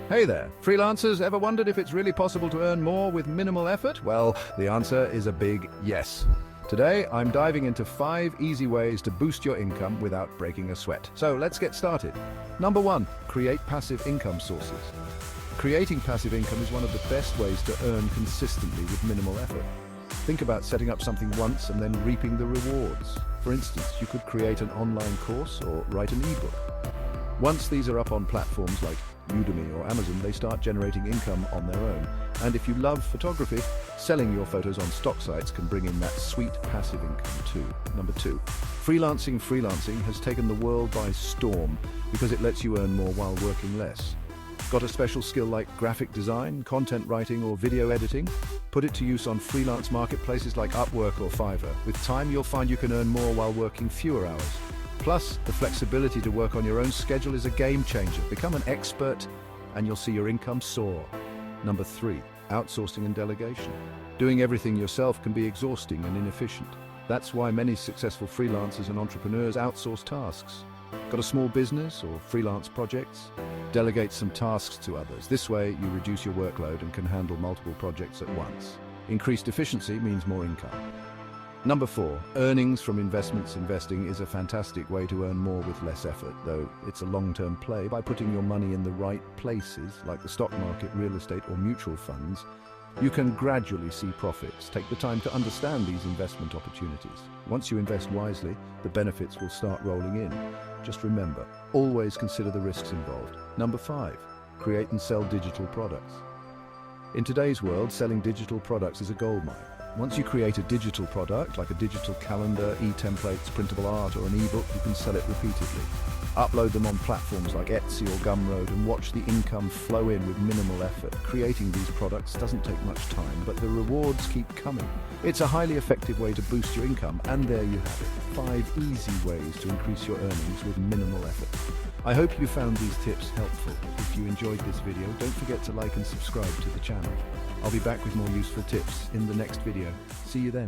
Hey there, freelancers, ever wondered if it's really possible to earn more with minimal effort? Well, the answer is a big yes. Today, I'm diving into 5 easy ways to boost your income without breaking a sweat. So let's get started. Number 1, create passive income sources. Creating passive income is one of the best ways to earn consistently with minimal effort. Think about setting up something once and then reaping the rewards. For instance, you could create an online course or write an ebook. Once these are up on platforms like Udemy or Amazon, they start generating income on their own. And if you love photography, selling your photos on stock sites can bring in that sweet passive income too. Number 2, freelancing has taken the world by storm because it lets you earn more while working less. Got a special skill like graphic design, content writing, or video editing? Put it to use on freelance marketplaces like Upwork or Fiverr. With time, you'll find you can earn more while working fewer hours. Plus, the flexibility to work on your own schedule is a game changer. Become an expert and you'll see your income soar. Number 3, outsourcing and delegation. Doing everything yourself can be exhausting and inefficient. That's why many successful freelancers and entrepreneurs outsource tasks. Got a small business or freelance projects? Delegate some tasks to others. This way, you reduce your workload and can handle multiple projects at once. Increased efficiency means more income. Number 4, earnings from investments. Investing is a fantastic way to earn more with less effort, though it's a long-term play. By putting your money in the right places, like the stock market, real estate, or mutual funds, you can gradually see profits. Take the time to understand these investment opportunities. Once you invest wisely, the benefits will start rolling in. Just remember, always consider the risks involved. Number 5, create and sell digital products. In today's world, selling digital products is a goldmine. Once you create a digital product, like a digital calendar, e-templates, printable art, or an ebook, you can sell it repeatedly. Upload them on platforms like Etsy or Gumroad and watch the income flow in with minimal effort. Creating these products doesn't take much time, but the rewards keep coming. It's a highly effective way to boost your income, and there you have it. 5 easy ways to increase your earnings with minimal effort. I hope you found these tips helpful. If you enjoyed this video, don't forget to like and subscribe to the channel. I'll be back with more useful tips in the next video. See you then.